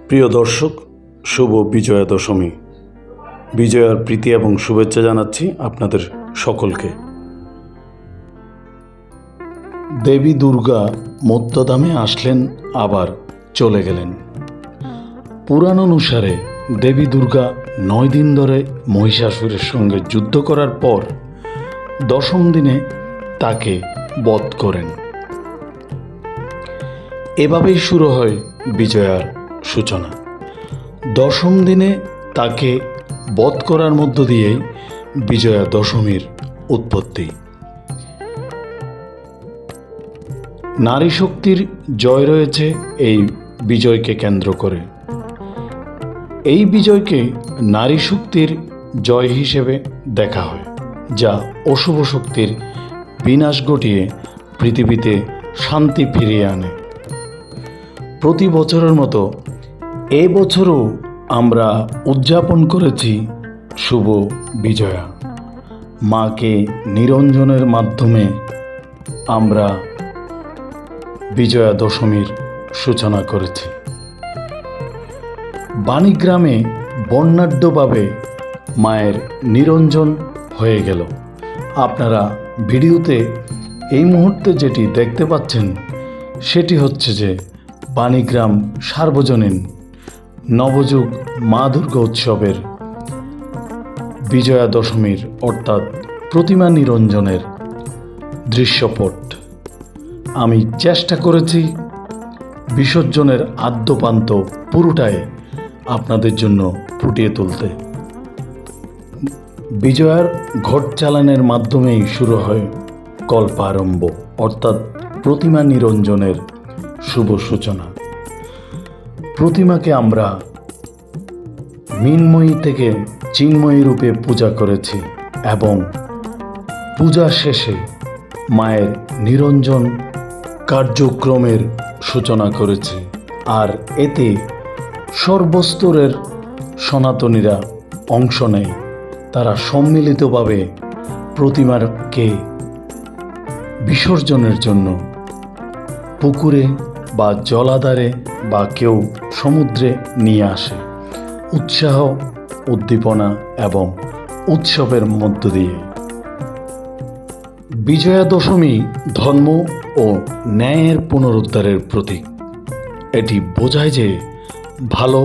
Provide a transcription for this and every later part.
প্রিয় দর্শক, শুভ বিজয়া দশমী। বিজয়ার প্রীতি এবং শুভেচ্ছা জানাচ্ছি আপনাদের সকলকে। দেবী দুর্গা মধ্যধামে আসলেন, আবার চলে গেলেন। পুরাণ অনুসারে দেবী দুর্গা 9 দিন ধরে মহিষাসুরের সঙ্গে যুদ্ধ করার পর দশম দিনে তাকে বধ করেন। এভাবেই শুরু হয় বিজয়ার সূচনা। দশম দিনে তাকে বধ করার মধ্য দিয়েই বিজয়া দশমীর উৎপত্তি। নারী শক্তির জয় রয়েছে এই বিজয়কে কেন্দ্র করে। এই বিজয়কে নারী শক্তির জয় হিসেবে দেখা হয়, যা অশুভ শক্তির বিনাশ ঘটিয়ে পৃথিবীতে শান্তি ফিরিয়ে আনে। প্রতি বছরের মতো এবছরও আমরা উদযাপন করেছি শুভ বিজয়া। মাকে নিরঞ্জনের মাধ্যমে আমরা বিজয়া দশমীর সূচনা করেছি। বাণীগ্রামে বর্ণাঢ্যভাবে মায়ের নিরঞ্জন হয়ে গেল। আপনারা ভিডিওতে এই মুহূর্তে যেটি দেখতে পাচ্ছেন সেটি হচ্ছে যে বাণীগ্রাম সার্বজনীন নবযুগ মা দুর্গা উৎসবের বিজয়া দশমীর অর্থাৎ প্রতিমা নিরঞ্জনের দৃশ্যপট। আমি চেষ্টা করেছি বিসর্জনের আদ্যপান্ত পুরোটাই আপনাদের জন্য ফুটিয়ে তুলতে। বিজয়ার ঘট চালানের মাধ্যমেই শুরু হয় কল্পারম্ভ, অর্থাৎ প্রতিমা নিরঞ্জনের শুভ সূচনা। প্রতিমাকে আমরা মৃন্ময়ী থেকে চিন্ময়ী রূপে পূজা করেছি এবং পূজা শেষে মায়ের নিরঞ্জন কার্যক্রমের সূচনা করেছি। আর এতে সর্বস্তরের সনাতনীরা অংশ নেয়। তারা সম্মিলিতভাবে প্রতিমাকে বিসর্জনের জন্য পুকুরে বা জলাধারে বা কেউ সমুদ্রে নিয়ে আসে, উৎসাহ, উদ্দীপনা এবং উৎসবের মধ্য দিয়ে। বিজয়া দশমী ধর্ম ও ন্যায়ের পুনরুদ্ধারের প্রতীক। এটি বোঝায় যে ভালো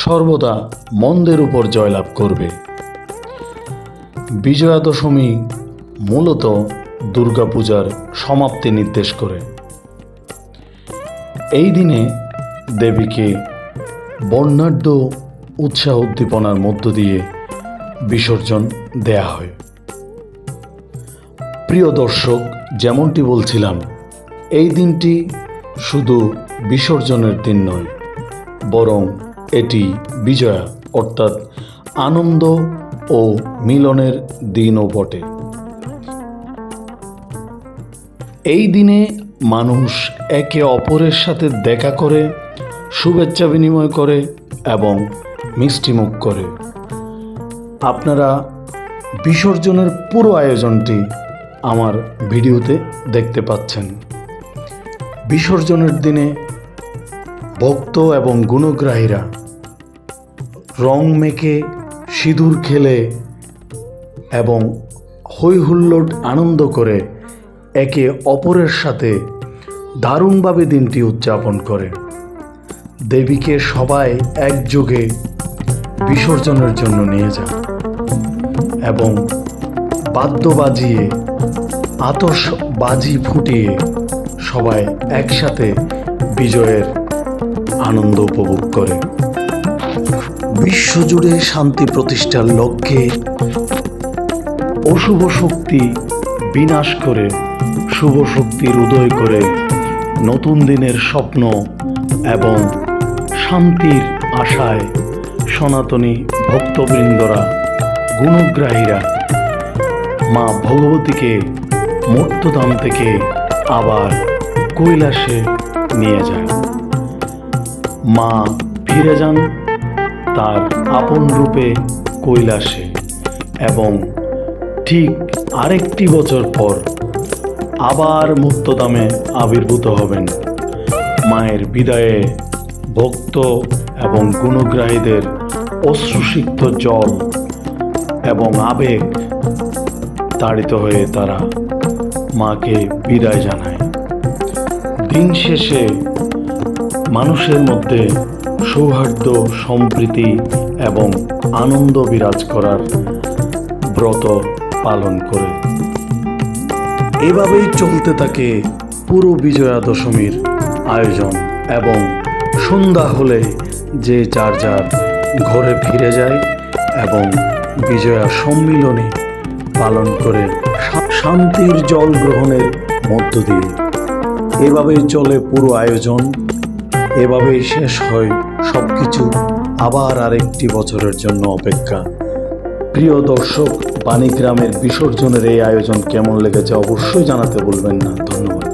সর্বদা মন্দের উপর জয়লাভ করবে। বিজয়া দশমী মূলত দুর্গাপূজার সমাপ্তি নির্দেশ করে। এই দিনে দেবীকে বর্ণাঢ্য উৎসাহ উদ্দীপনার মধ্য দিয়ে বিসর্জন দেয়া হয়। প্রিয় দর্শক, যেমনটি বলছিলাম, এই দিনটি শুধু বিসর্জনের দিন নয়, বরং এটি বিজয়া অর্থাৎ আনন্দ ও মিলনের দিনও বটে। এই দিনে মানুষ একে অপরের সাথে দেখা করে, শুভেচ্ছা বিনিময় করে এবং মিষ্টিমুখ করে। আপনারা বিসর্জনের পুরো আয়োজনটি আমার ভিডিওতে দেখতে পাচ্ছেন। বিসর্জনের দিনে ভক্ত এবং গুণগ্রাহীরা রং মেখে, সিঁদুর খেলে এবং হৈ হুল্লোড় আনন্দ করে একে অপরের সাথে দারুণভাবে দিনটি উদযাপন করে। দেবীকে সবাই একযোগে বিসর্জনের জন্য নিয়ে যায় এবং বাদ্য বাজিয়ে, আতশবাজি ফুটিয়ে সবাই একসাথে বিজয়ের আনন্দ উপভোগ করে। বিশ্বজুড়ে শান্তি প্রতিষ্ঠার লক্ষ্যে অশুভ শক্তি বিনাশ করে শুভ শক্তির উদয় করে নতুন দিনের স্বপ্ন এবং শান্তির আশায় সনাতনী ভক্তবৃন্দরা, গুণগ্রাহীরা মা ভগবতীকে মর্ত্যধাম থেকে আবার কৈলাসে নিয়ে যায়। মা ফিরে যান তার আপন রূপে কৈলাসে এবং ঠিক আরেকটি বছর পর আবার মুক্তধামে আবির্ভূত হবেন। মায়ের বিদায়ে ভক্ত এবং গুণগ্রাহীদের অশ্রুসিক্ত জল এবং আবেগ তাড়িত হয়ে তারা মাকে বিদায় জানায়। দিন শেষে মানুষের মধ্যে সৌহার্দ্য, সম্প্রীতি এবং আনন্দ বিরাজ করার ব্রত পালন করে। এভাবেই চলতে থাকে পুরো বিজয়া দশমীর আয়োজন এবং সন্ধ্যা হলে যে যার যার ঘরে ফিরে যায় এবং বিজয়া সম্মিলনী পালন করে শান্তির জল গ্রহণের মধ্য দিয়ে। এভাবেই চলে পুরো আয়োজন, এভাবেই শেষ হয় সব কিছু। আবার আরেকটি বছরের জন্য অপেক্ষা। প্রিয় দর্শক, বাণীগ্রামের বিসর্জনের এই আয়োজন কেমন লেগেছে অবশ্যই জানাতে ভুলবেন না। ধন্যবাদ।